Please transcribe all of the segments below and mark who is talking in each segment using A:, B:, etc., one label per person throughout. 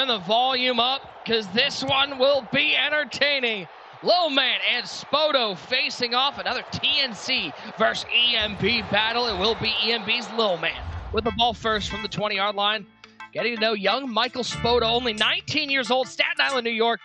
A: turn the volume up because this one will be entertaining. Lil Man and Spoto facing off. Another TNC versus EMB battle. It will be EMB's Lil Man with the ball first from the 20-yard line. Getting to know young Michael Spoto, only 19 years old, Staten Island, New York.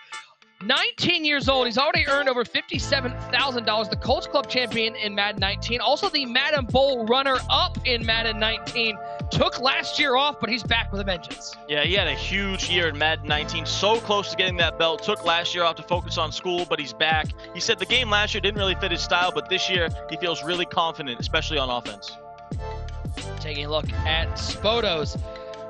A: 19 years old. He's already earned over $57,000. The Colts Club champion in Madden 19. Also the Madden Bowl runner-up in Madden 19. Took last year off, but he's back with a vengeance.
B: Yeah, he had a huge year in Madden 19. So close to getting that belt. Took last year off to focus on school, but he's back. He said the game last year didn't really fit his style, but this year he feels really confident, especially on offense.
A: Taking a look at Spoto's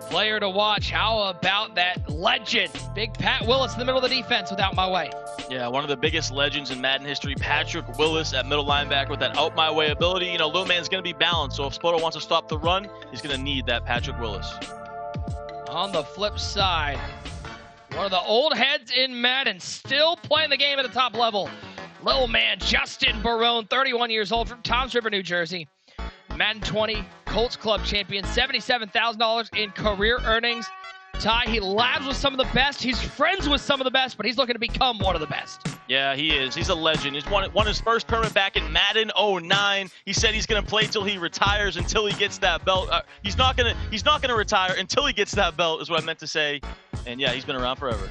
A: player to watch. How about that legend? Big Pat Willis in the middle of the defense without my way.
B: Yeah, one of the biggest legends in Madden history, Patrick Willis at middle linebacker with that out my way ability. You know, Lil Man's going to be balanced, so if Spoto wants to stop the run, he's going to need that Patrick Willis.
A: On the flip side, one of the old heads in Madden still playing the game at the top level. Lil Man, Justin Barone, 31 years old from Toms River, New Jersey. Madden 20 Colts Club champion, $77,000 in career earnings. Ty, he labs with some of the best. He's friends with some of the best, but he's looking to become one of the best. Yeah,
B: he is. He's a legend. He's won his first tournament back in Madden 09. He said he's going to play till he retires, until he gets that belt. He's not going to retire until he gets that belt, is what I meant to say. And yeah, he's been around forever.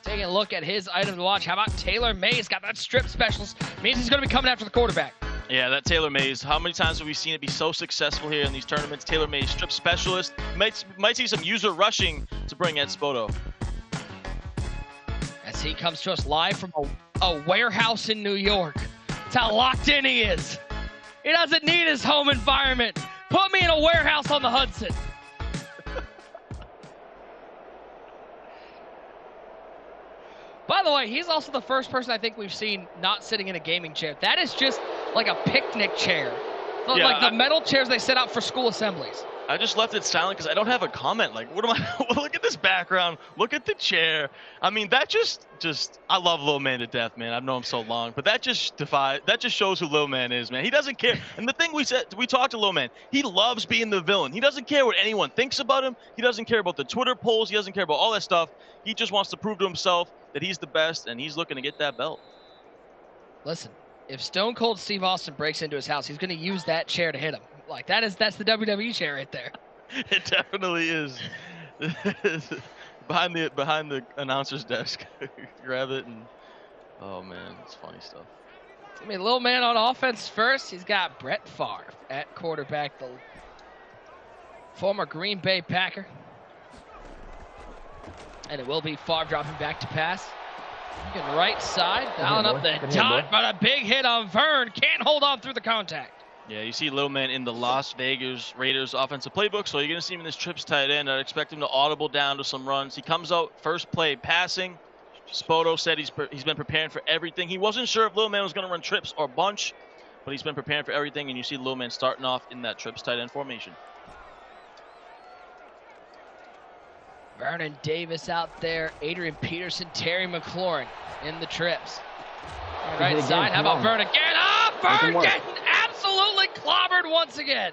A: Taking a look at his item to watch. How about Taylor Mays? Got that strip specialist. Means he's going to be coming after the quarterback.
B: Yeah, that Taylor Mays. How many times have we seen it be so successful here in these tournaments? Taylor Mays, strip specialist. Might see some user rushing to bring at Spoto.
A: As he comes to us live from a warehouse in New York. That's how locked in he is. He doesn't need his home environment. Put me in a warehouse on the Hudson. By the way, he's also the first person I think we've seen not sitting in a gaming chair. That is just like a picnic chair. Yeah, like the metal chairs they set out for school assemblies.
B: I just left it silent because I don't have a comment. Like, what am I? Look at this background. Look at the chair. I mean, that just I love Lil Man to death, man. I've known him so long, but that just shows who Lil Man is, man. He doesn't care. And the thing we talked to Lil Man, he loves being the villain. He doesn't care what anyone thinks about him. He doesn't care about the Twitter polls. He doesn't care about all that stuff. He just wants to prove to himself that he's the best, and he's looking to get that belt.
A: Listen, if Stone Cold Steve Austin breaks into his house, he's going to use that chair to hit him. Like, that's the WWE chair right there.
B: It definitely is. behind the announcer's desk. Grab it and oh man, it's funny stuff.
A: I mean, Lil Man on offense first. He's got Brett Favre at quarterback, the former Green Bay Packer. And it will be Favre dropping back to pass. Looking right side, dialing up the dot, but a big hit on Vern. Can't hold on through the contact.
B: Yeah, you see Lil Man in the Las Vegas Raiders offensive playbook, so you're going to see him in this trips tight end. I'd expect him to audible down to some runs. He comes out first play passing. Spoto said he's been preparing for everything. He wasn't sure if Lil Man was going to run trips or bunch, but he's been preparing for everything, and you see Lil Man starting off in that trips tight end formation.
A: Vernon Davis out there, Adrian Peterson, Terry McLaurin in the trips. All right side, how about Vern again? Vern getting absolutely clobbered once again.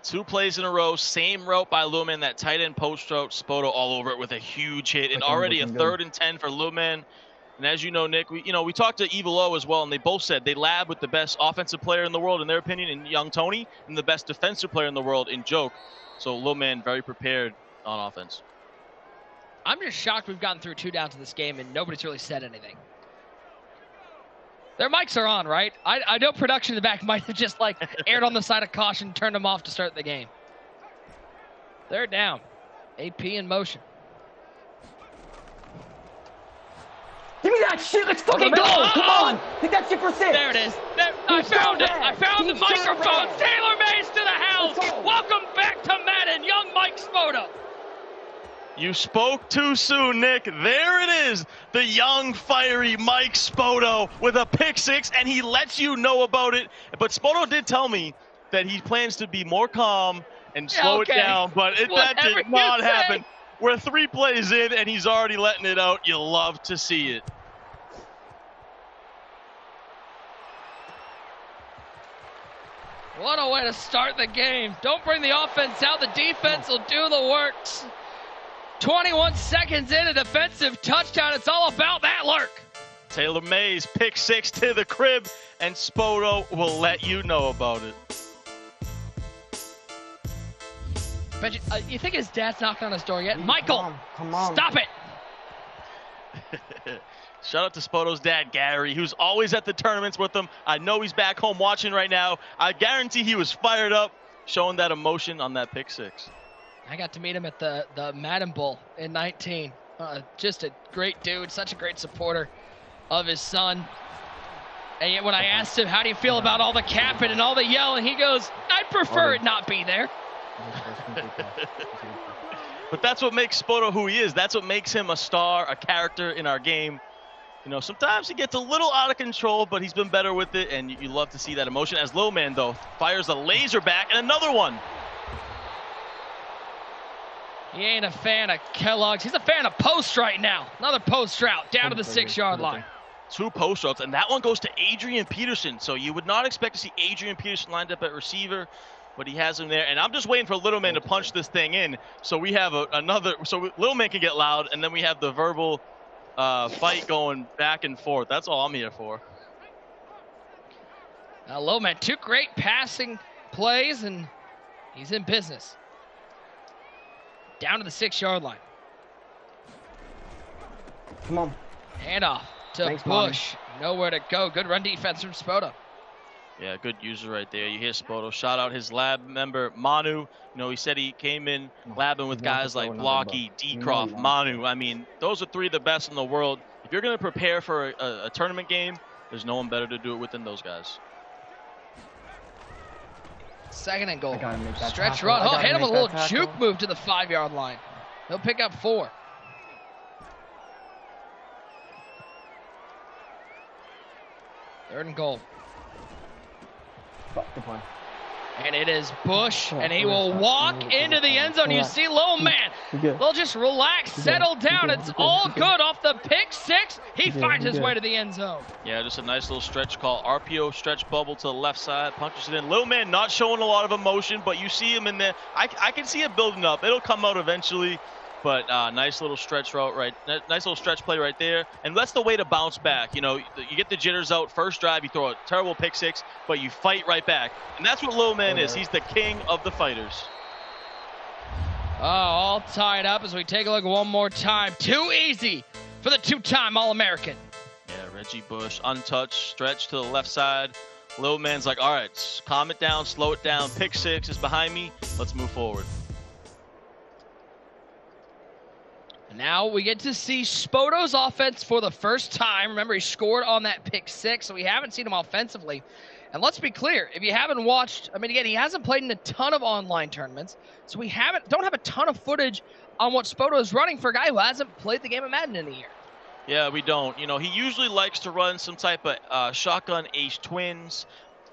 B: 2 plays in a row, same route by Lil Man, that tight end post route, Spoto all over it with a huge hit, and already a 3rd and 10 for Lil Man. And as you know, Nick, we talked to Evil O as well, and they both said they lab with the best offensive player in the world, in their opinion, in Young Tony, and the best defensive player in the world in Joke. So Lil Man very prepared on offense.
A: I'm just shocked we've gotten through 2 downs in this game, and nobody's really said anything. Their mics are on, right? I know production in the back might have just like aired on the side of caution, turned them off to start the game. 3rd down. AP in motion.
C: Give me that shit. Let's fucking go. Come on. Take that shit for 6.
A: There it is. I found it. I found the microphone. Taylor Mays to the house. Welcome back to Madden, young Mike Spoto.
B: You spoke too soon, Nick. There it is. The young, fiery Mike Spoto with a pick 6, and he lets you know about it. But Spoto did tell me that he plans to be more calm and slow it down, but that did not happen. We're 3 plays in, and he's already letting it out. You'll love to see it.
A: What a way to start the game. Don't bring the offense out. The defense will do the works. 21 seconds in, a defensive touchdown. It's all about that lurk.
B: Taylor Mays, pick 6 to the crib, and Spoto will let you know about it.
A: Bet you think his dad's knocking on his door yet? Michael,
C: come on.
A: Stop it.
B: Shout out to Spoto's dad, Gary, who's always at the tournaments with him. I know he's back home watching right now. I guarantee he was fired up, showing that emotion on that pick 6.
A: I got to meet him at the Madden Bowl in 19. Just a great dude, such a great supporter of his son. And yet when I asked him, how do you feel about all the capping and all the yelling, he goes, I'd prefer it not be there.
B: But that's what makes Spoto who he is. That's what makes him a star, a character in our game. You know, sometimes he gets a little out of control, but he's been better with it, and you love to see that emotion. As Lil Man, though, fires a laser back, and another one.
A: He ain't a fan of Kellogg's. He's a fan of post right now. Another post route down to the 6-yard line.
B: 2 post routes, and that one goes to Adrian Peterson. So you would not expect to see Adrian Peterson lined up at receiver, but he has him there. And I'm just waiting for Little Man to punch this thing in, so we have so Little Man can get loud, and then we have the verbal fight going back and forth. That's all I'm here for.
A: Now, Lil Man, 2 great passing plays, and he's in business. Down to the 6-yard line.
C: Come on.
A: Handoff to
C: Thanks,
A: Bush. Nowhere to go. Good run defense from Spoto.
B: Yeah, good user right there. You hear Spoto. Shout out his lab member, Manu. You know, he said he came in labbing with guys like Blocky, Decroft, Manu. I mean, those are 3 of the best in the world. If you're going to prepare for a tournament game, there's no one better to do it with than those guys.
A: 2nd and goal. Stretch
C: tackle.
A: run. Oh, hit him with a little
C: tackle.
A: juke move to the 5-yard line. He'll pick up 4. Third and goal.
C: Good play.
A: And it is Bush, and he will walk into the end zone. You see Lil Man. They'll just relax, settle down. It's all good off the pick 6. He finds his way to the end zone.
B: Yeah, just a nice little stretch call. RPO stretch bubble to the left side, punches it in. Lil Man not showing a lot of emotion, but you see him in there. I can see it building up. It'll come out eventually. But nice little stretch route, nice little stretch play right there. And that's the way to bounce back. You know, you get the jitters out. First drive, you throw a terrible pick 6, but you fight right back. And that's what Lil Man is. He's the king of the fighters.
A: Oh, all tied up as we take a look one more time. Too easy for the 2-time All-American.
B: Yeah, Reggie Bush, untouched, stretch to the left side. Lil Man's like, all right, calm it down, slow it down. Pick 6 is behind me. Let's move forward.
A: Now we get to see Spoto's offense for the first time. Remember, he scored on that pick 6, so we haven't seen him offensively. And let's be clear, if you haven't watched, I mean, again, he hasn't played in a ton of online tournaments, so we don't have a ton of footage on what Spoto is running for a guy who hasn't played the game of Madden in a year.
B: Yeah, we don't. You know, he usually likes to run some type of shotgun ace twins,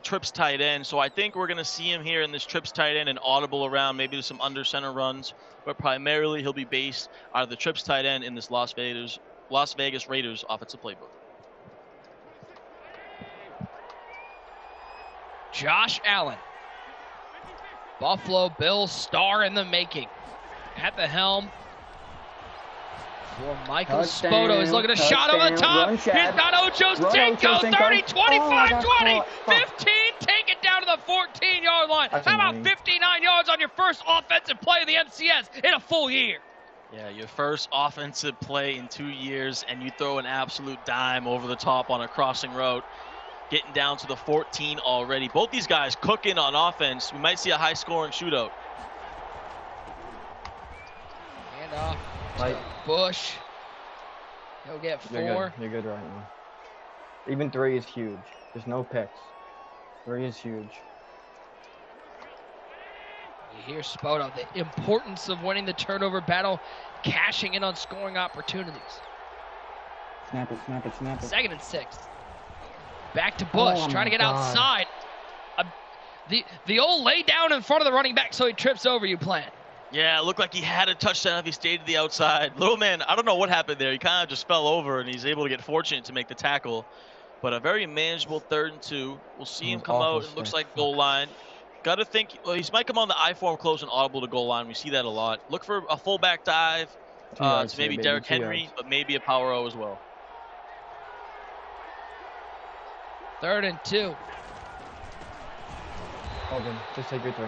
B: trips tight end. So I think we're going to see him here in this trips tight end and audible around, maybe some under center runs. But primarily he'll be based out of the trips tight end in this Las Vegas Raiders offensive playbook.
A: Josh Allen. Buffalo Bills star in the making. At the helm for Michael Spoto. He's looking a shot over the top. He's got Ocho Cinco. 30, 25, 20, 15. Take it down to the 14-yard line. How about 59 yards on your first offensive play of the MCS in a full year?
B: Yeah, your first offensive play in 2 years, and you throw an absolute dime over the top on a crossing route. Getting down to the 14 already. Both these guys cooking on offense. We might see a high-scoring shootout.
A: And off to Bush. He'll get 4.
C: You're good right now. Even 3 is huge. There's no picks. 3 is huge.
A: You hear Spoto, the importance of winning the turnover battle, cashing in on scoring opportunities.
C: Snap it, snap it, snap it.
A: 2nd and 6. Back to Bush, trying to get outside. The old lay down in front of the running back so he trips over you plan.
B: Yeah, it looked like he had a touchdown if he stayed to the outside. Little Man, I don't know what happened there. He kind of just fell over, and he's able to get fortunate to make the tackle. But a very manageable 3rd and 2. We'll see him come out. It looks like goal line. Got to think, well, he might come on the I-form close and audible to goal line. We see that a lot. Look for a fullback dive.
C: yards
B: to maybe
C: here,
B: Derrick
C: 2
B: Henry,
C: yards.
B: but maybe a power O as well.
A: 3rd and 2.
C: Hogan, just take your 3.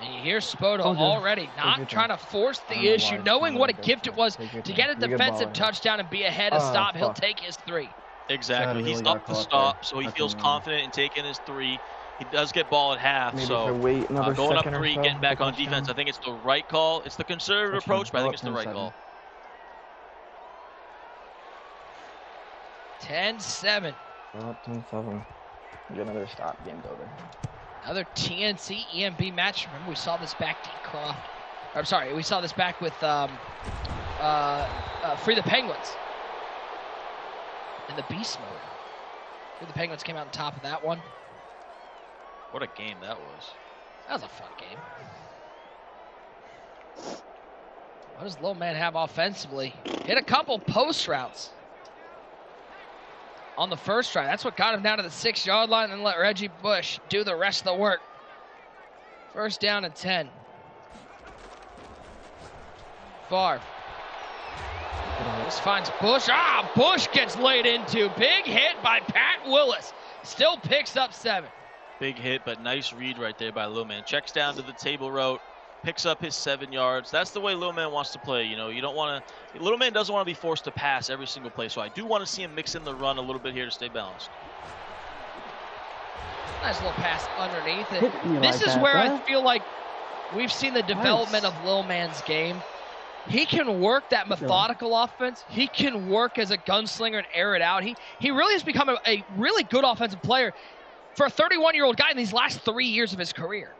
A: And you hear Spoto
C: Okay.
A: already
C: Take
A: not
C: your
A: trying
C: time.
A: to force
C: I
A: the
C: don't know
A: issue,
C: why
A: knowing
C: I'm
A: what a
C: gonna
A: gift
C: go
A: it was
C: Take your
A: to
C: time.
A: get a
C: You get
A: defensive
C: ball.
A: touchdown and be ahead of stop. He'll
C: Fuck.
A: take his 3.
B: Exactly.
C: Really
B: He's
C: got
B: up the
C: caught
B: stop,
C: there.
B: so he
C: That's
B: feels
C: annoying.
B: confident in taking his 3. He does get ball at half,
C: Maybe
B: so
C: if I wait another
B: going up
C: second or
B: 3,
C: so,
B: getting back
C: take a
B: on defense, I
C: touchdown.
B: think it's the right call. It's the conservative
C: Touchdown.
B: approach, but I
C: Go
B: think
C: up
B: it's the right
C: 10-7.
B: call.
A: 10-7.
C: Go up 10-7. Get another stop. Game's over.
A: Another TNC EMB match. Remember, we saw this back to Croft. I'm sorry, we saw this back with Free the Penguins in the beast mode. Free the Penguins came out on top of that one.
B: What a game that was.
A: That was a fun game. What does Lil Man have offensively? Hit a couple post routes on the first try. That's what got him down to the 6-yard line and let Reggie Bush do the rest of the work. 1st down and 10. Favre. This finds Bush. Bush gets laid into. Big hit by Pat Willis. Still picks up 7.
B: Big hit, but nice read right there by Lil Man. Checks down to the table route, picks up his 7 yards. That's the way Lil Man wants to play. You know, you don't want to. Lil Man doesn't want to be forced to pass every single play. So I do want to see him mix in the run a little bit here to stay balanced.
A: Nice little pass underneath it.
C: Hit me
A: This
C: like
A: is
C: that,
A: where
C: bruh.
A: I feel like we've seen the development of Lil Man's game. He can work that methodical offense. He can work as a gunslinger and air it out. He really has become a really good offensive player for a 31-year-old guy in these last 3 years of his career.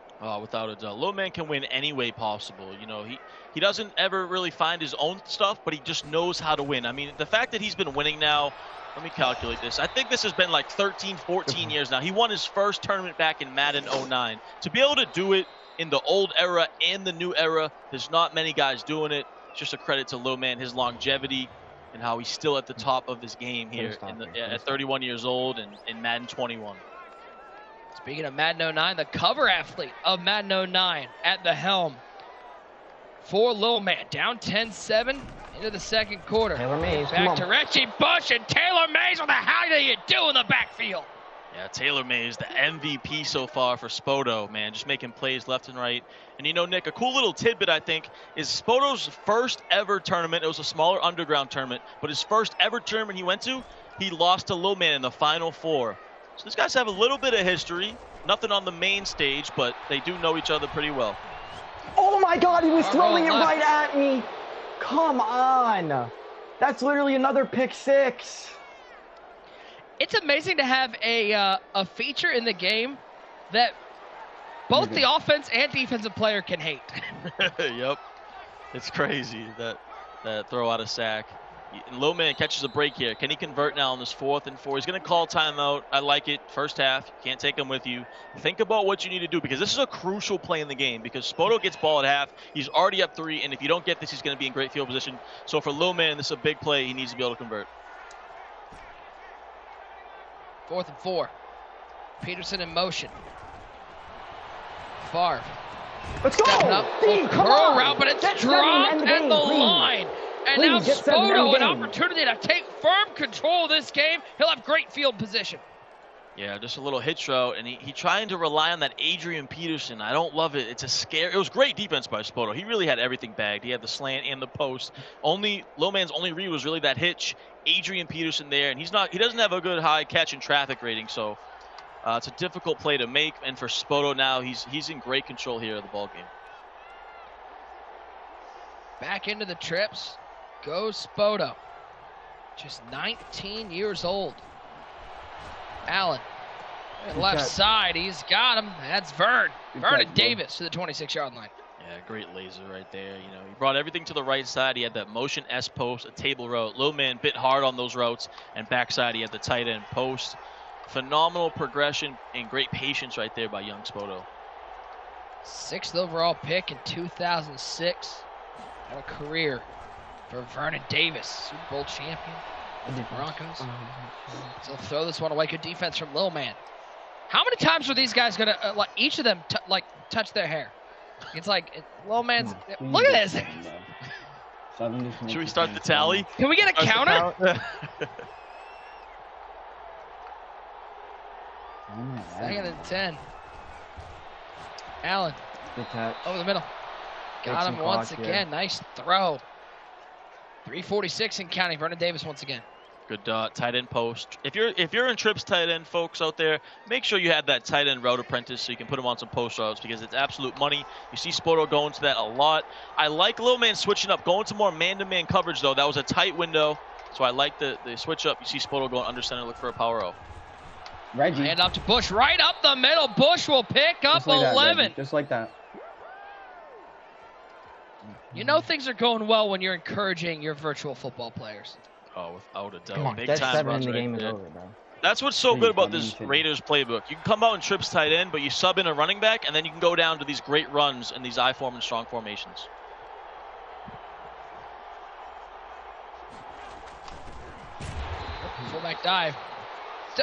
B: Without a doubt. Lil Man can win any way possible. You know, he doesn't ever really find his own stuff, but he just knows how to win. I mean, the fact that he's been winning now, let me calculate this. I think this has been like 13, 14 years now. He won his first tournament back in Madden 09. To be able to do it in the old era and the new era, there's not many guys doing it. It's just a credit to Lil Man, his longevity, and how he's still at the top of his game here at 31 years old and in Madden 21.
A: Speaking of Madden 09, the cover athlete of Madden 09 at the helm for Lil Man. Down 10-7 into the 2nd quarter.
C: Taylor Mays,
A: Back to Reggie Bush and Taylor Mays. What the hell do you do in the backfield?
B: Yeah, Taylor Mays, the MVP so far for Spoto, man, just making plays left and right. And you know, Nick, a cool little tidbit, I think, is Spoto's first ever tournament. It was a smaller underground tournament, but his first ever tournament he went to, he lost to Lil Man in the Final Four. So these guys have a little bit of history. Nothing on the main stage, but they do know each other pretty well.
C: Oh my God, he was throwing it
A: left.
C: right at me. Come on. That's literally another pick 6.
A: It's amazing to have a feature in the game that both the offense and defensive player can hate.
B: Yep. It's crazy, that throw out of sack. Lil Man catches a break here. Can he convert now on this 4th and 4? He's going to call timeout. I like it. First half. Can't take him with you. Think about what you need to do because this is a crucial play in the game because Spoto gets ball at half. He's already up 3, and if you don't get this, he's going to be in great field position. So for Lil Man, this is a big play. He needs to be able to convert.
A: 4th and 4. Peterson in motion. Favre.
C: Let's go.
A: Stepping up.
C: Steve, come
A: Curl
C: on.
A: route, but it's
C: Get 7
A: dropped
C: and end
A: at
C: the
A: the
C: game, please.
A: line. And
C: Please,
A: now
C: get 7 and end
A: Spoto,
C: the
A: an
C: game.
A: opportunity to take firm control of this game. He'll have great field position.
B: Yeah, just a little hitch route, and he trying to rely on that Adrian Peterson. I don't love it. It's a scare. It was great defense by Spoto. He really had everything bagged. He had the slant and the post. Lil Man's only read was really that hitch. Adrian Peterson there, and he doesn't have a good high catch and traffic rating, so it's a difficult play to make. And for Spoto now, he's in great control here of the ball game.
A: Back into the trips goes Spoto. Just 19 years old. Allen. Left side, he's got him. That's Vernon Davis to the 26-yard line.
B: Yeah, great laser right there. You know, he brought everything to the right side. He had that motion S post, a table route. Lil Man bit hard on those routes, and backside he had the tight end post. Phenomenal progression and great patience right there by young Spoto.
A: 6th overall pick in 2006. What a career for Vernon Davis, Super Bowl champion with the Broncos. So they'll throw this one away. Good defense from Lil Man. How many times are these guys gonna each of them touch their hair? It's like, Lil Man's.
C: Come on,
A: Look at this.
C: 7 just makes
B: Should we
C: it
B: start the
C: 10.
B: tally?
A: Can we get a counter? Second and 10. Allen
C: Good catch.
A: over the middle. Got
C: Take
A: him
C: some
A: once
C: clock
A: again.
C: here.
A: Nice throw. 3:46 and counting. Vernon Davis once again.
B: Good tight end post. If you're in trips tight end, folks out there, make sure you have that tight end route apprentice so you can put him on some post routes because it's absolute money. You see Spoto going to that a lot. I like Lil Man switching up, going to more man-to-man coverage though. That was a tight window, so I like the switch up. You see Spoto going under center, look for a power O.
C: Reggie.
A: Hand off to Bush, right up the middle. Bush will pick up
C: Just like that,
A: 11.
C: Reggie. Just like that.
A: You know things are going well when you're encouraging your virtual football players.
B: Oh, without a doubt.
C: Come on,
B: Big
C: that's
B: time
C: 7
B: runs
C: and the
B: right
C: game is
B: there.
C: over, bro.
B: That's what's so good about this
C: Please.
B: Raiders playbook. You can come out in trips tight end, but you sub in a running back, and then you can go down to these great runs and these I form and strong formations.
A: Fullback dive.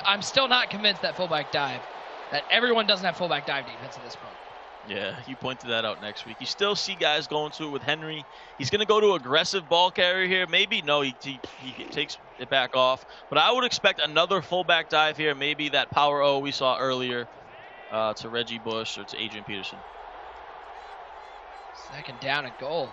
A: I'm still not convinced that fullback dive, that everyone doesn't have fullback dive defense at this point.
B: Yeah, you pointed that out next week. You still see guys going to it with Henry. He's going to go to aggressive ball carrier here. Maybe, no, he takes it back off. But I would expect another fullback dive here. Maybe that power O we saw earlier to Reggie Bush or to Adrian Peterson.
A: Second down and goal.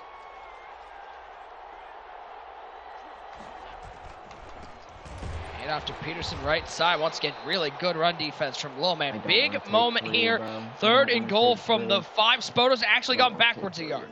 A: Hand off to Peterson, right side. Once again, really good run defense from Lil Man. Big moment here. Third and goal from the 5. Spoto's actually gone backwards a yard.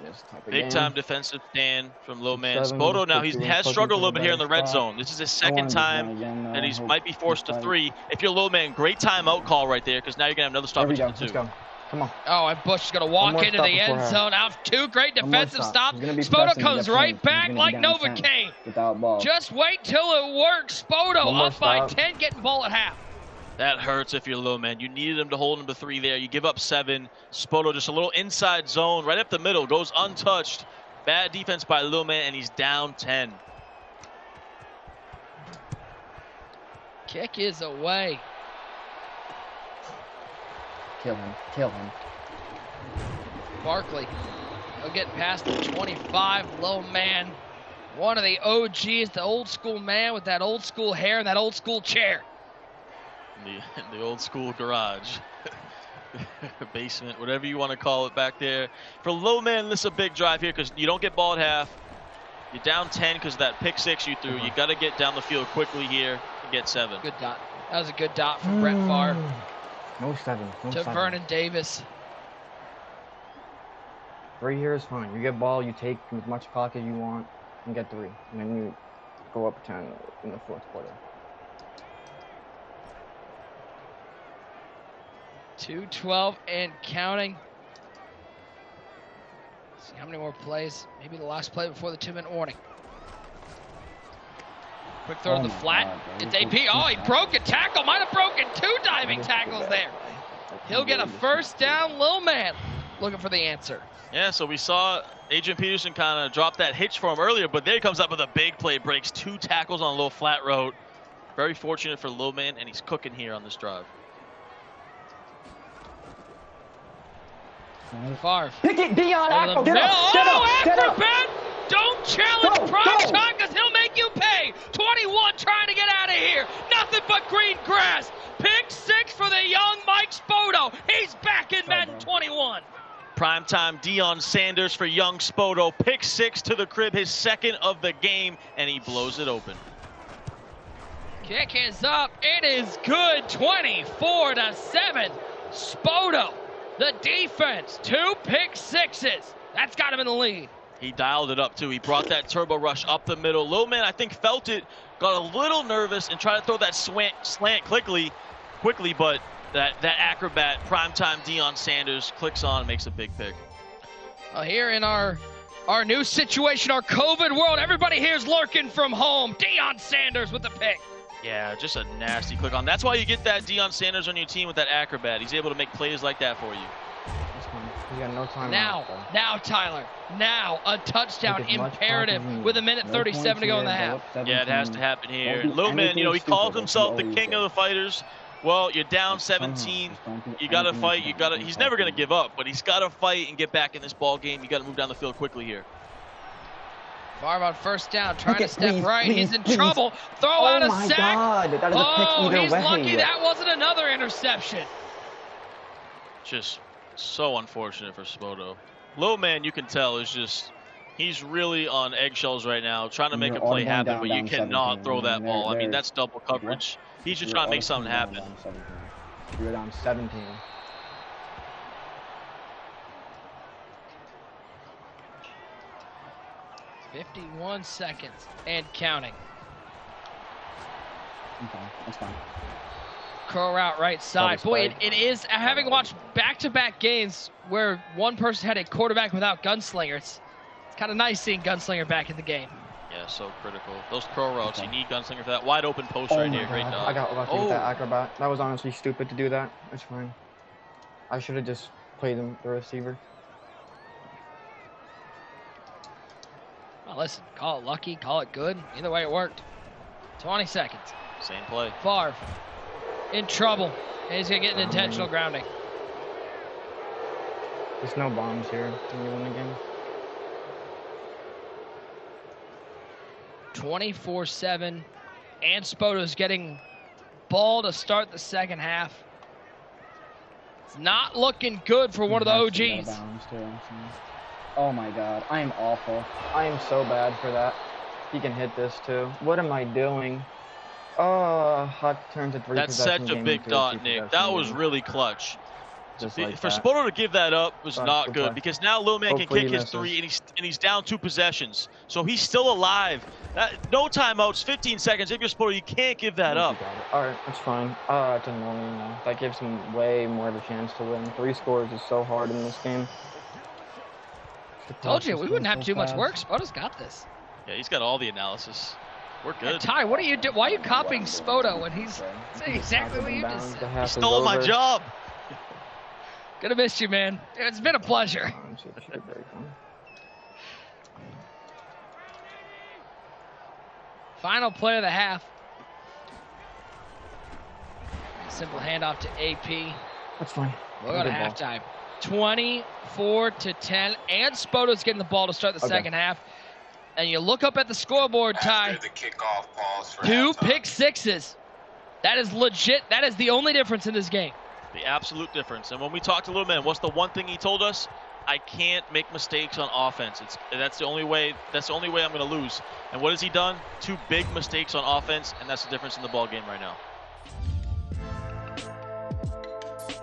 B: Big time defensive stand from Lil Man. Spoto now, he has struggled a little bit here in the red zone. This is his second time that he might be forced to 3. If you're Lil Man, great timeout call right there because now you're going to have another stop
C: There we
B: at
C: go.
B: the 2.
C: Let's go. Come on.
A: Oh, and Bush is going to walk
C: more
A: into
C: stop
A: the end
C: before
A: zone. Out 2 great
C: One more
A: defensive
C: stop.
A: stops.
C: He's gonna be
A: Spoto
C: pressing,
A: comes
C: get
A: right
C: points.
A: back
C: He's gonna
A: like
C: be down
A: Novocaine.
C: 10 without ball.
A: Just wait till it works. Spoto
C: One more
A: up by
C: stop.
A: 10, getting ball at half.
B: That hurts if you're Lil Man. You needed him to hold number 3 there. You give up 7. Spoto just a little inside zone right up the middle. Goes untouched. Bad defense by Lil Man, and he's down 10.
A: Kick is away.
C: Kill him. Kill him.
A: Barkley. He'll get past the 25. Lil Man. One of the OGs, the old school man with that old school hair and that old school chair.
B: The old school garage. Basement, whatever you want to call it back there. For Lil Man, this is a big drive here because you don't get ball at half. You're down 10 because of that pick 6 you threw. You got to get down the field quickly here and get 7.
A: Good dot. That was a good dot from Brett Favre
C: No 7. No
A: to
C: 7.
A: Vernon Davis.
C: 3 here is fine. You get ball, you take as much clock as you want, and get 3. And then you go up 10 in the 4th quarter.
A: 2:12 and counting. See how many more plays. Maybe the last play before the 2-minute warning. Quick throw
C: Oh
A: to the
C: my
A: flat.
C: God, bro.
A: It's
C: He
A: AP.
C: took
A: Oh, he
C: 2
A: broke a tackle. Might have broken 2 diving tackles there. He'll get a first down. Lil Man looking for the answer.
B: Yeah, so we saw Adrian Peterson kind of drop that hitch for him earlier, but there he comes up with a big play, breaks 2 tackles on a little flat route. Very fortunate for Lil Man, and he's cooking here on this drive.
A: Favre.
C: Pick it, Dion.
A: Over the
C: Get
A: middle.
C: up. Get up.
A: Oh,
C: Get up.
A: acrobat! Don't challenge
C: Go,
A: Prime
C: go.
A: Shot because he'll make you pay. 21 trying to get out of here. Nothing but green grass. Pick 6 for the young Mike Spoto. He's back in Madden 21.
B: Primetime Deion Sanders for young Spoto. Pick 6 to the crib, his 2nd of the game, and he blows it open.
A: Kick is up. It is good. 24-7. Spoto, the defense, 2 pick 6s. That's got him in the lead.
B: He dialed it up, too. He brought that turbo rush up the middle. Lil Man, I think, felt it, got a little nervous, and tried to throw that slant quickly, but that acrobat, primetime Deion Sanders, clicks on and makes a big pick.
A: Here in our new situation, our COVID world, everybody here is lurking from home. Deion Sanders with the pick.
B: Yeah, just a nasty click on. That's why you get that Deion Sanders on your team with that acrobat. He's able to make plays like that for you.
C: That's fine. You got no time
A: Now, Tyler, now a touchdown
C: Take as much
A: imperative
C: clock as you
A: with a
C: need.
A: minute
C: No
A: 37 to
C: points
A: go in the
C: here,
A: half.
C: go up
B: Yeah, it has
C: 17.
B: to happen here.
C: Don't do
B: Lil Man,
C: anything
B: he calls
C: stupid.
B: himself
C: That's
B: the
C: all
B: king
C: you
B: of
C: say.
B: the fighters. Well, you're down 17. You got to fight. He's never going to give up, but he's got to fight and get back in this ball game. You got to move down the field quickly here.
A: Favre on first down, trying to step
C: please,
A: right.
C: please,
A: He's in
C: please.
A: trouble. Throw out a
C: my
A: sack.
C: God. That is a pick either
A: he's
C: way.
A: lucky that wasn't another interception.
B: Just so unfortunate for Spoto. Lil Man, you can tell, he's really on eggshells right now, trying to make a play happen, but you cannot throw that ball. I mean, that's double coverage. He's just trying to make something happen.
C: You're down 17.
A: .51 seconds and counting.
C: Okay, that's fine.
A: Curl route right side. Boy, it is, having watched back-to-back games where one person had a quarterback without Gunslinger, it's kind of nice seeing Gunslinger back in the game.
B: Yeah, so critical. Those curl routes, you need Gunslinger for that. Wide open post right here. Great dog.
C: I got lucky with that acrobat. That was honestly stupid to do that. It's fine. I should have just played him the receiver.
A: Well, listen, call it lucky, call it good. Either way, it worked. 20 seconds.
B: Same play.
A: Favre in trouble. And he's going to get an intentional grounding.
C: There's no bombs here. Can you win the game?
A: 24-7. And Spoto's getting ball to start the second half. It's not looking good for one of the OGs.
C: Oh my God, I am awful. I am so bad for that. He can hit this too. What am I doing? Oh, hot turn to 3
B: That's such a big dot, Nick. That was really clutch. For Spoto to give that up was not good because now Lil Man can kick his 3 and he's down 2 possessions. So he's still alive. No timeouts, 15 seconds. If you're Spoto, you can't give that up.
C: All right, that's fine. It's annoying now. That gives him way more of a chance to win. 3 scores is so hard in this game.
A: Told you, we wouldn't have to do much work. Spoto's got this.
B: Yeah, he's got all the analysis. We're good.
A: Hey, Ty, what are you why are you copying Spoto when he's saying exactly what you just said?
B: He stole my job.
A: Gonna miss you, man. It's been a pleasure. Final play of the half. Simple handoff to AP.
C: That's fine.
A: We'll go to halftime. 24-10, and Spoto's getting the ball to start the second half. And you look up at the scoreboard, Ty.
D: After the kickoff pause for
A: 2
D: halftime.
A: pick sixes. That is legit. That is the only difference in this game.
B: The absolute difference. And when we talked to Lil Man, what's the one thing he told us? I can't make mistakes on offense. That's the only way. That's the only way I'm going to lose. And what has he done? 2 big mistakes on offense, and that's the difference in the ball game right now.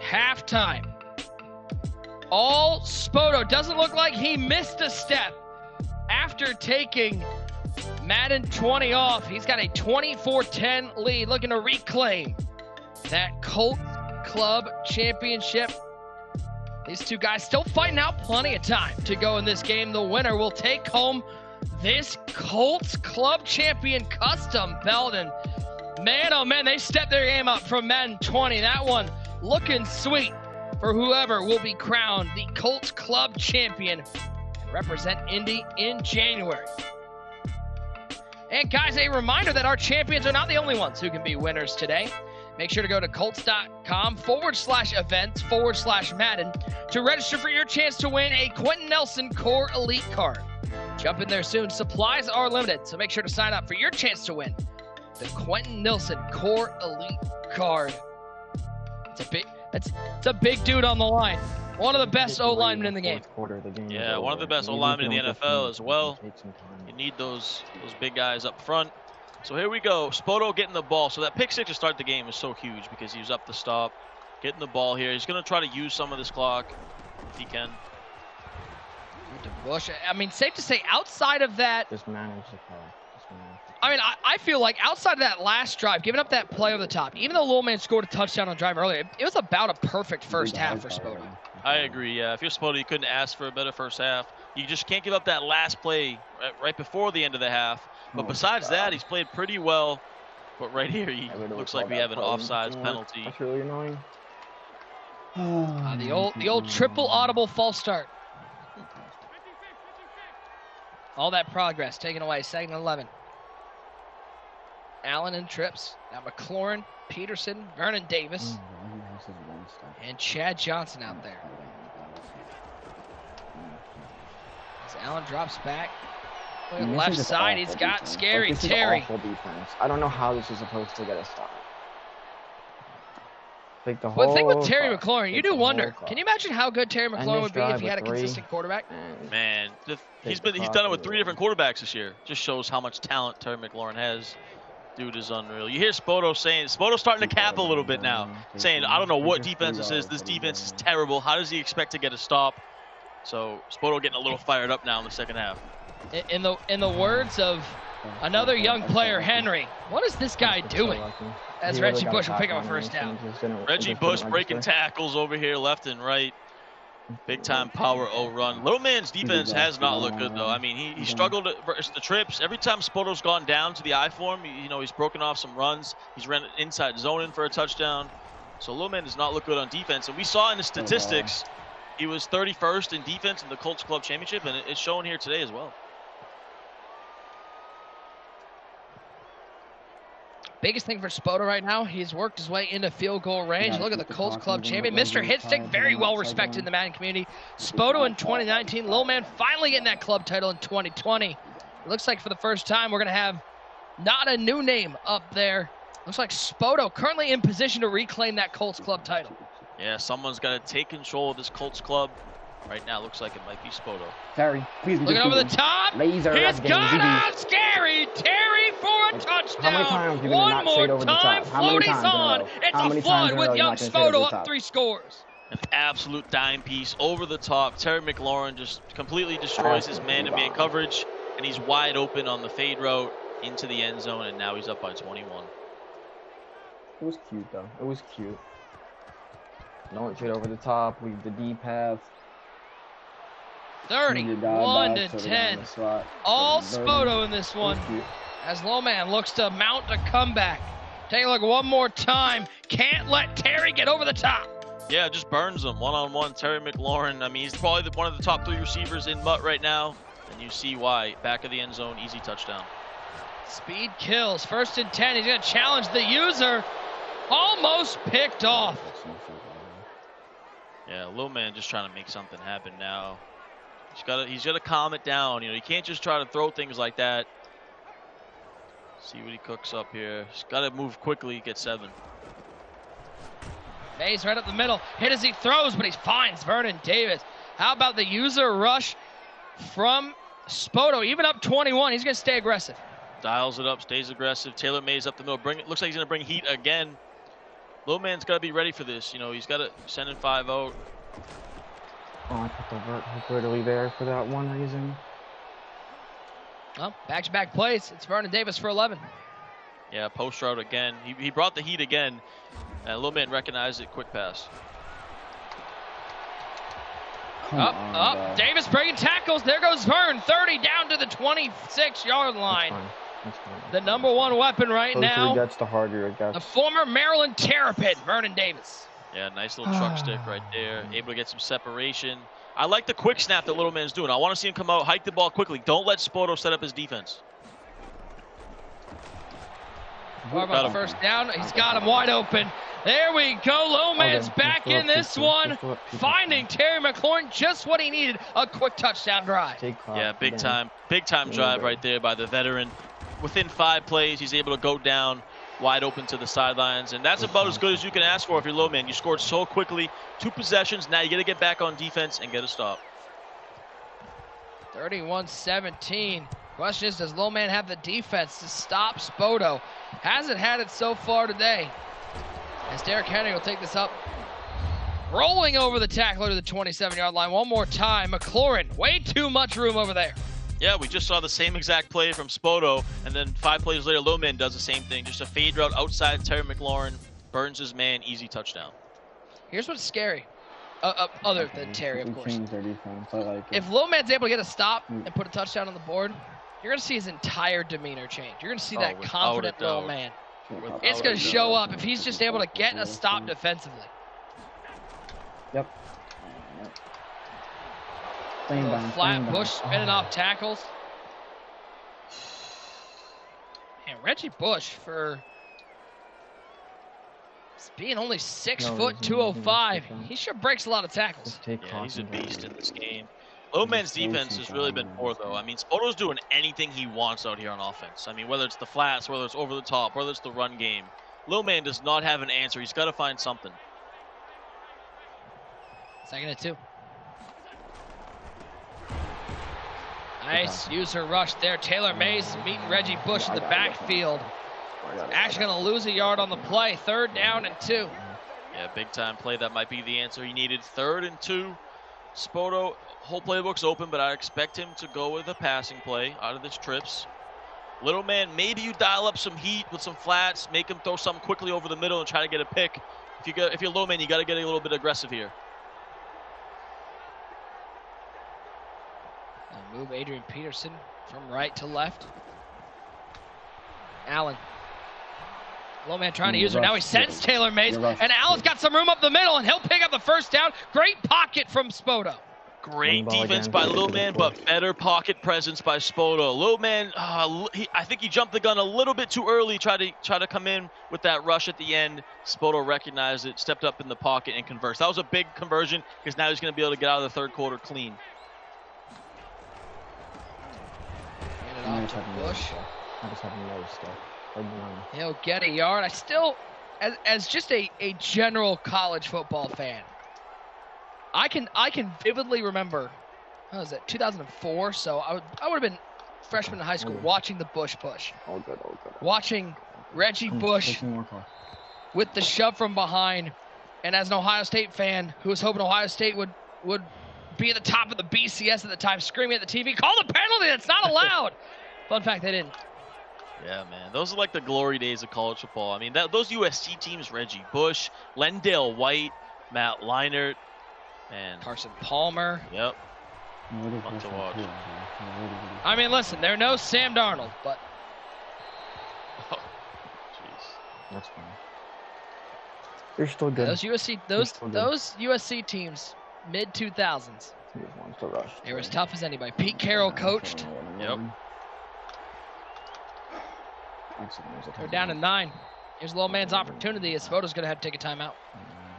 A: Halftime. All Spoto. Doesn't look like he missed a step after taking Madden 20 off. He's got a 24-10 lead, looking to reclaim that Colts Club Championship. These 2 guys still fighting out, plenty of time to go in this game. The winner will take home this Colts Club Champion custom belt. And man, oh man, they stepped their game up from Madden 20. That one looking sweet for whoever will be crowned the Colts Club Champion and represent Indy in January. And guys, a reminder that our champions are not the only ones who can be winners today. Make sure to go to Colts.com/events/Madden to register for your chance to win a Quentin Nelson Core Elite card. Jump in there soon. Supplies are limited, so make sure to sign up for your chance to win the Quentin Nelson Core Elite card. It's a big dude on the line. One of the best O-linemen in the game.
B: Yeah, one of the best O-linemen in the NFL as well. You need those big guys up front. So here we go. Spoto getting the ball. So that pick 6 to start the game is so huge because he was up the stop. Getting the ball here. He's going to try to use some of this clock if he can.
A: Bush. I mean, safe to say, outside of that,
C: Just manage the clock.
A: I mean, I feel like outside of that last drive, giving up that play over the top, even though Lil Man scored a touchdown on drive earlier, it was about a perfect first half for Spoto.
B: I agree, yeah. If you're Spoto, you couldn't ask for a better first half. You just can't give up that last play right before the end of the half. But besides that, he's played pretty well. But right here, he looks like we have an offsides penalty.
C: That's really annoying.
A: The old triple audible false start. All that progress taken away. 2nd and 11. Allen and trips. Now McLaurin, Peterson, Vernon Davis, and Chad Johnson out there. As Allen drops back. Left side, he's got
C: defense.
A: Scary
C: This
A: Terry.
C: is awful defense. I don't know how this is supposed to get a stop. Take the
A: Well, the thing with
C: whole
A: Terry
C: clock.
A: McLaurin, you
C: Take
A: do
C: the
A: wonder.
C: whole clock.
A: Can you imagine how good Terry
C: And
A: McLaurin
C: this
A: would be if
C: drive
A: he had a
C: with three.
A: consistent quarterback?
B: Man, he's
C: Take the
B: done it
C: clock
B: with 3 different quarterbacks this year. Just shows how much talent Terry McLaurin has. Dude is unreal. You hear Spoto saying, Spoto's starting to cap a little bit now, saying, I don't know what defense this is. This defense is terrible. How does he expect to get a stop? So Spoto getting a little fired up now in the second half.
A: In the words of another young player, Henry, what is this guy doing? As Reggie Bush will pick up a first down.
B: Reggie Bush breaking tackles over here left and right. Big time power O run. Lil Man's defense has not looked good though. I mean, he struggled versus the trips. Every time Spoto's gone down to the I form, he's broken off some runs. He's ran inside zone in for a touchdown. So Lil Man does not look good on defense. And we saw in the statistics, he was 31st in defense in the Colts Club Championship, and it's shown here today as well.
A: Biggest thing for Spoto right now, he's worked his way into field goal range. Look at the Colts Club champion. Mr. Hitstick, very well respected in the Madden community. Spoto in 2019. Lil Man finally getting that club title in 2020. It looks like for the first time we're going to have not a new name up there. Looks like Spoto currently in position to reclaim that Colts Club title.
B: Yeah, someone's got to take control of this Colts Club. Right now, looks like it might be Spoto.
C: Terry, please.
A: Looking over the top.
C: Laser.
A: He's got out Scary Terry for a touchdown. One more time. Floaties on. It's a flood with young Spoto up 3 scores.
B: An absolute dime piece over the top. Terry McLaurin just completely destroys his man-to-man coverage, and he's wide open on the fade route into the end zone, and now he's up by 21.
C: It was cute, though. It was cute. No shit over the top. Leave the deep path.
A: 31 to 10. All Spoto in this one. As Lil Man looks to mount a comeback. Take a look one more time. Can't let Terry get over the top.
B: Yeah, just burns him one-on-one. Terry McLaurin, I mean, he's probably one of the top 3 receivers in MUT right now. And you see why. Back of the end zone, easy touchdown.
A: Speed kills. 1st and 10. He's going to challenge the user. Almost picked off.
B: Yeah, Lil Man just trying to make something happen now. He's got to calm it down. You can't just try to throw things like that. See what he cooks up here. He's got to move quickly, get 7.
A: Mays right up the middle. Hit as he throws, but he finds Vernon Davis. How about the user rush from Spoto? Even up 21, he's going to stay aggressive.
B: Dials it up, stays aggressive. Taylor Mays up the middle. Looks like he's going to bring heat again. Lil Man's got to be ready for this. He's got to send in 5 out.
C: Oh, I put the vert literally there for that one reason.
A: Well, back-to-back plays. It's Vernon Davis for 11.
B: Yeah, post route again. He brought the heat again. And Lil Man recognized it. Quick pass.
A: Up. Davis breaking tackles. There goes Vern. 30 down to the 26-yard line.
C: That's fine.
A: The number 1 weapon right now.
C: The closer it gets, the harder it gets.
A: The former Maryland Terrapin, Vernon Davis.
B: Yeah, nice little truck stick right there. Able to get some separation. I like the quick snap that Little Man's doing. I want to see him come out, hike the ball quickly. Don't let Spoto set up his defense.
A: What about first down? He's got him wide open. There we go. Lil Man's back in this one. Finding Terry McLaurin just what he needed. A quick touchdown drive.
B: Yeah, big time drive right there by the veteran. Within 5 plays, he's able to go down wide open to the sidelines, and that's about as good as you can ask for if you're Lil Man. You scored so quickly, 2 possessions. Now you got to get back on defense and get a stop.
A: 31-17. Question is, does Lil Man have the defense to stop Spoto? Hasn't had it so far today. As Derrick Henry will take this up. Rolling over the tackler to the 27-yard line one more time. McLaurin, way too much room over there.
B: Yeah, we just saw the same exact play from Spoto, and then 5 plays later, Lil Man does the same thing. Just a fade route outside Terry McLaurin, burns his man, easy touchdown.
A: Here's what's scary, other than Terry, of course.
C: Their defense. I like it.
A: If Lil Man's able to get a stop and put a touchdown on the board, you're going to see his entire demeanor change. You're going to see that confident Lil Man. It's going to show up if he's just able to get a stop defensively.
C: Yep.
A: Flat push, spinning off tackles. And Reggie Bush for being only 6 foot 205. He sure breaks a lot of tackles.
B: Yeah, he's a beast in this game. Lil Man's defense has really been poor, though. I mean, Spoto's doing anything he wants out here on offense. I mean, whether it's the flats, whether it's over the top, whether it's the run game. Lil Man does not have an answer. He's got to find something.
A: 2nd and 2. Nice user rush there. Taylor Mays meeting Reggie Bush in the backfield. Actually going to lose a yard on the play. 3rd down and 2.
B: Yeah, big time play. That might be the answer he needed. 3rd and 2. Spoto, whole playbook's open, but I expect him to go with a passing play out of this trips. Little Man, maybe you dial up some heat with some flats, make him throw something quickly over the middle and try to get a pick. If you're Lil Man, you got to get a little bit aggressive here.
A: Now move Adrian Peterson from right to left. Allen. Lil Man trying to use her. Now he sends Taylor Mays, and Allen's got some room up the middle, and he'll pick up the 1st down. Great pocket from Spoto.
B: Great defense by Lil Man, but better pocket presence by Spoto. Lil Man, I think he jumped the gun a little bit too early. Try to come in with that rush at the end. Spoto recognized it, stepped up in the pocket, and converts. That was a big conversion because now he's going to be able to get out of the 3rd quarter clean.
A: Hand it off to Bush.
C: I just have no stuff.
A: He'll get a yard. I still, as just a general college football fan, I can vividly remember, what was it, 2004? So I would have been freshman in high school watching the Bush push.
C: All good.
A: Watching Reggie Bush with the shove from behind, and as an Ohio State fan who was hoping Ohio State would be at the top of the BCS at the time, screaming at the TV, call the penalty, that's not allowed. Fun fact, they didn't.
B: Yeah, man. Those are like the glory days of college football. I mean, those USC teams, Reggie Bush, Lendale White, Matt Leinart, and
A: Carson Palmer.
B: Yep. Fun to watch.
A: I mean, listen, they're no Sam Darnold, but.
B: Oh, jeez.
C: That's fine. They're still good.
A: Those USC teams, mid 2000s. They were as tough as anybody. Pete Carroll coached.
B: Yep.
A: They're down to 9. Here's Lil Man's opportunity as Spoto's going to have to take a timeout.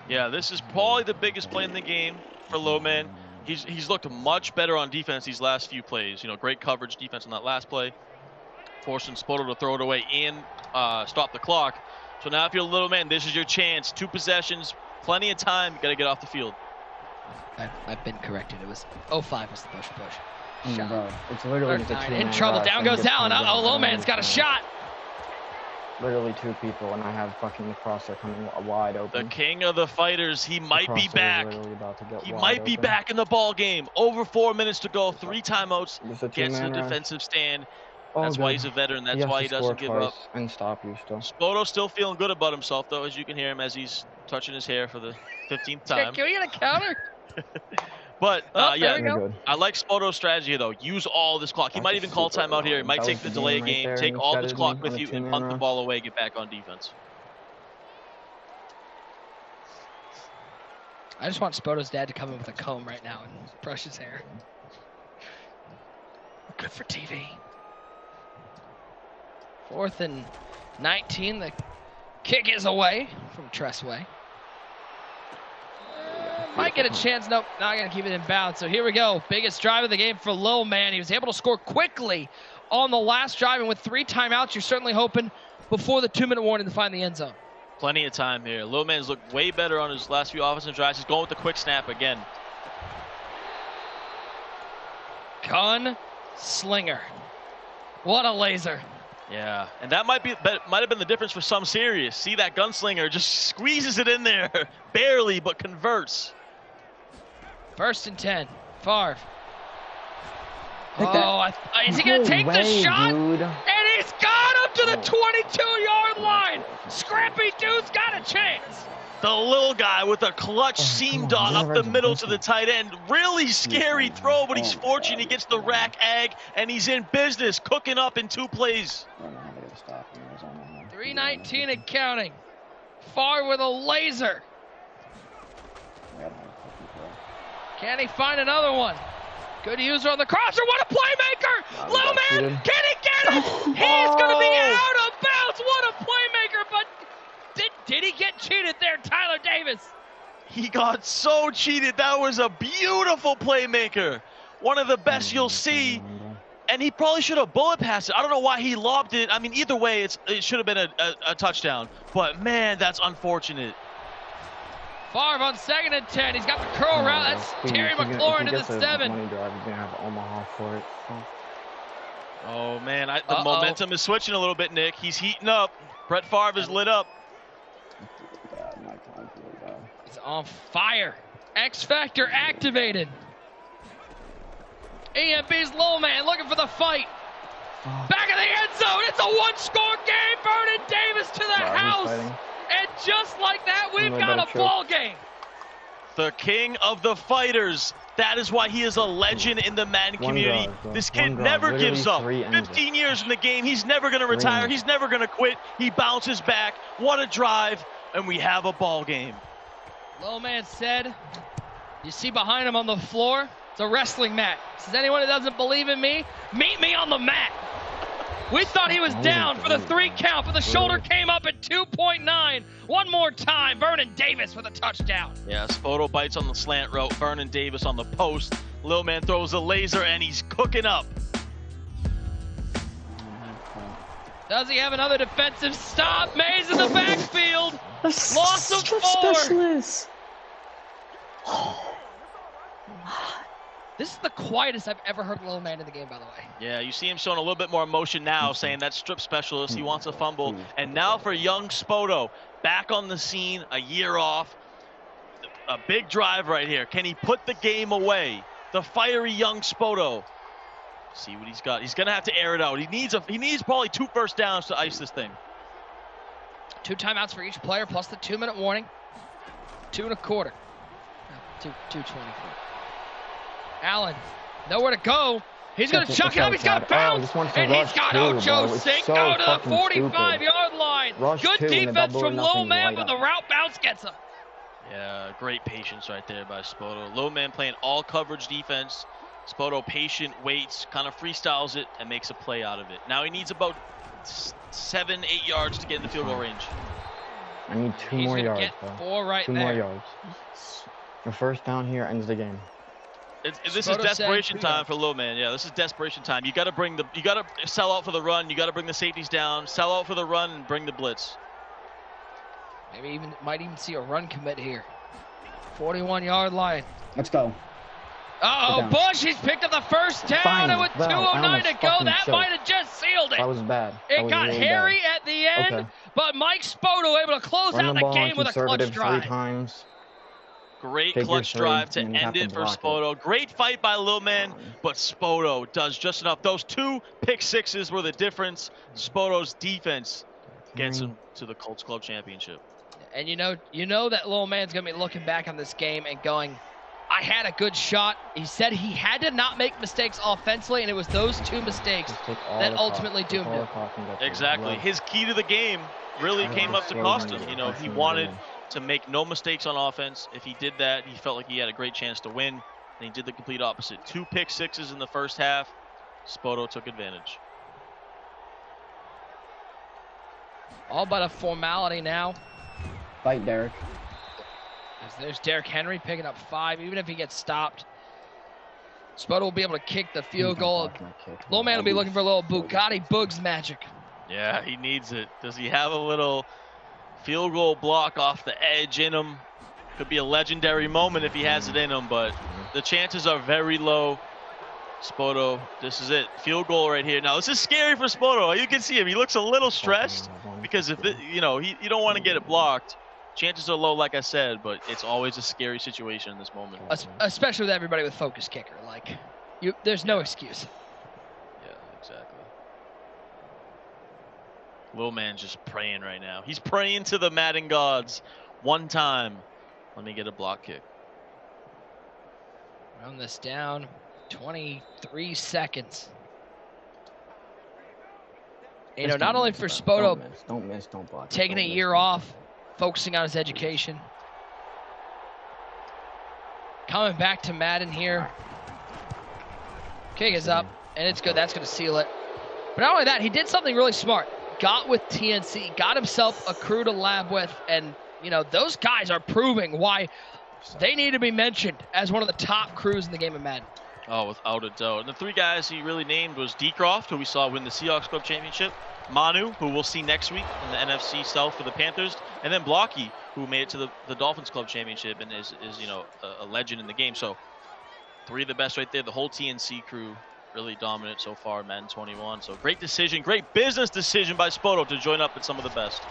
B: Yeah, this is probably the biggest play in the game for Lil Man. He's looked much better on defense these last few plays. You know, great coverage defense on that last play, forcing Spoto to throw it away and stop the clock. So now if you're Lil Man, this is your chance. 2 possessions, plenty of time. You got to get off the field.
A: I've been corrected. It was 05 was the Bush push. Shot.
C: Bro, it's literally just a 2-man
A: in trouble.
C: rush.
A: Down goes Allen. Lil Man's got a shot.
C: Literally 2 people, and I have fucking the crosser coming wide open.
B: The king of the fighters, he might be back. He might be back in the ball game. Over 4 minutes to go, 3 timeouts. Gets the defensive stand. That's why he's a veteran. That's why he doesn't give up.
C: And stop you still.
B: Spoto's still feeling good about himself, though, as you can hear him as he's touching his hair for the 15th time.
A: Can we get a counter?
B: But,
A: yeah,
B: I like Spoto's strategy here, though. Use all this clock. He might even call timeout here. He might take the delay game, take all this clock with you, and punt the ball away, get back on defense.
A: I just want Spoto's dad to come in with a comb right now and brush his hair. Good for TV. 4th and 19. The kick is away from Tressway. Might get a chance. Nope, not going to keep it in bounds. So here we go. Biggest drive of the game for Lil Man. He was able to score quickly on the last drive, and with 3 timeouts, you're certainly hoping before the 2-minute warning to find the end zone.
B: Plenty of time here. Lil Man's looked way better on his last few offensive drives. He's going with the quick snap again.
A: Gun Slinger. What a laser.
B: Yeah, and that might have been the difference for some serious. See, that gunslinger just squeezes it in there, barely, but converts.
A: 1st and 10. Favre. Is he going to take the shot?
C: Dude.
A: And he's got him to the 22-yard line. Scrappy dude's got a chance.
B: The little guy with a clutch seam dot up the middle to the tight end. Really scary throw, but he's fortunate he gets the rack ag, and he's in business, cooking up in 2 plays.
A: 3:19 and counting. Favre with a laser. Can he find another one? Good user on the crosser. What a playmaker! Lil Man, can he get He's going to be out of bounds. What a playmaker, but did he get cheated there, Tyler Davis?
B: He got so cheated. That was a beautiful playmaker. One of the best you'll see. And he probably should have bullet passed it. I don't know why he lobbed it. I mean, either way, it should have been a touchdown. But, man, that's unfortunate.
A: Favre on 2nd and 10. He's got the curl route. That's Terry McLaurin to the 7.
C: Money drive, he's going to have Omaha for it.
B: Oh, man, the momentum is switching a little bit, Nick. He's heating up. Brett Favre is lit up.
A: He's on fire. X Factor activated. EMB's Lil Man looking for the fight. Back of the end zone. It's a one-score game. Vernon Davis to the house. And just like that, we've got a ball game.
B: The king of the fighters. That is why he is a legend in the Madden community. This kid never gives up. 15 years in the game. He's never going to retire. He's never going to quit. He bounces back. What a drive. And we have a ball game.
A: Lil Man said, you see behind him on the floor, it's a wrestling mat. Says, anyone who doesn't believe in me, meet me on the mat. We thought he was down for the 3 count, but the shoulder came up at 2.9. One more time, Vernon Davis with a touchdown.
B: Yeah, Spoto bites on the slant route, Vernon Davis on the post. Lil Man throws a laser, and he's cooking up.
A: Does he have another defensive stop? Mays in the backfield. Loss of 4.
D: Specialist.
A: This is the quietest I've ever heard Lil Man in the game, by the way.
B: Yeah, you see him showing a little bit more emotion now, saying that strip specialist, he wants a fumble. And now for young Spoto, back on the scene, a year off. A big drive right here. Can he put the game away? The fiery young Spoto. See what he's got. He's going to have to air it out. He needs probably 2 first downs to ice this thing.
A: 2 timeouts for each player, plus the 2-minute warning. 2 1/4. 2:24. Allen, nowhere to go. He's going to chuck it up. He's got bounce. And he's got Ocho Cinco to the 45-yard line. Good defense from Lil Man, but the route bounce gets him.
B: Yeah, great patience right there by Spoto. Lil Man playing all coverage defense. Spoto patient, waits, kind of freestyles it, and makes a play out of it. Now he needs about 7-8 yards to get in the field goal range.
C: I need 2 more yards.
A: Get 4 right
C: 2
A: there.
C: more yards. The first down here ends the game.
B: This is desperation time for Lil Man. Yeah, this is desperation time. You got to sell out for the run. You got to bring the safeties down. Sell out for the run and bring the blitz.
A: Maybe might even see a run commit here. 41-yard line.
C: Let's go.
A: Uh-oh, Bush, he's picked up the first down, and with 2:09 to go, that might have just sealed it.
C: That was bad.
A: It got hairy at the end, but Mike Spoto able to close out the game with a clutch drive.
C: 3 times.
B: Great clutch drive to end it for Spoto. Great fight by Lil Man, but Spoto does just enough. Those 2 pick sixes were the difference. Spoto's defense gets him to the Colts Club Championship.
A: And you know that Lil Man's going to be looking back on this game and going, I had a good shot. He said he had to not make mistakes offensively, and it was those 2 mistakes that ultimately doomed him.
B: Exactly. His key to the game really came up to cost him. You know, he wanted to make no mistakes on offense. If he did that, he felt like he had a great chance to win, and he did the complete opposite. 2 pick sixes in the first half. Spoto took advantage.
A: All but a formality now.
C: Fight, Derek.
A: There's Derrick Henry picking up 5. Even if he gets stopped, Spoto will be able to kick the field goal. Lil Man will be looking for a little Bugatti Boogs magic.
B: Yeah, he needs it. Does he have a little field goal block off the edge in him? Could be a legendary moment if he has it in him, but the chances are very low. Spoto, this is it. Field goal right here. Now, this is scary for Spoto. You can see him. He looks a little stressed because if it, you don't want to get it blocked. Chances are low, like I said, but it's always a scary situation in this moment.
A: Especially with everybody with focus kicker. Like, there's no excuse.
B: Yeah, exactly. Lil Man's just praying right now. He's praying to the Madden gods. One time, let me get a block kick.
A: Run this down. 23 seconds. Not only for Spoto
C: don't block.
A: Taking a year off, focusing on his education. Coming back to Madden here. Kick is up, and it's good. That's going to seal it. But not only that, he did something really smart. Got with TNC, got himself a crew to lab with, and you know, those guys are proving why they need to be mentioned as one of the top crews in the game of Madden.
B: Oh, without a doubt. And the 3 guys he really named was Decroft, who we saw win the Seahawks Club Championship, Manu, who we'll see next week in the NFC South for the Panthers, and then Blocky, who made it to the Dolphins Club Championship and is you know, a legend in the game. So 3 of the best right there. The whole TNC crew really dominant so far in Madden 21. So great decision, great business decision by Spoto to join up with some of the best.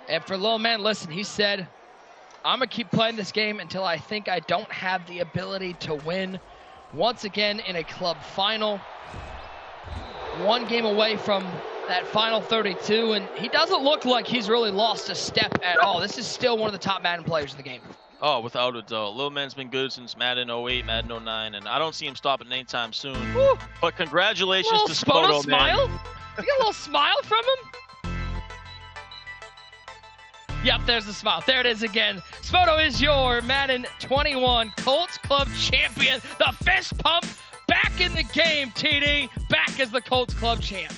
A: And for Lil Man, listen, he said, I'm going to keep playing this game until I think I don't have the ability to win. Once again in a club final. 1 game away from that final 32, and he doesn't look like he's really lost a step at all. This is still one of the top Madden players in the game.
B: Oh, without a doubt. Lil Man's been good since Madden 08, Madden 09, and I don't see him stopping anytime soon.
A: Woo.
B: But congratulations to
A: Spoto,
B: Spoto,
A: smile?
B: man.
A: You got a little smile from him? Yep, there's the smile. There it is again. Spoto is your Madden 21 Colts Club champion. The fist pump back in the game, TD. Back as the Colts Club champ.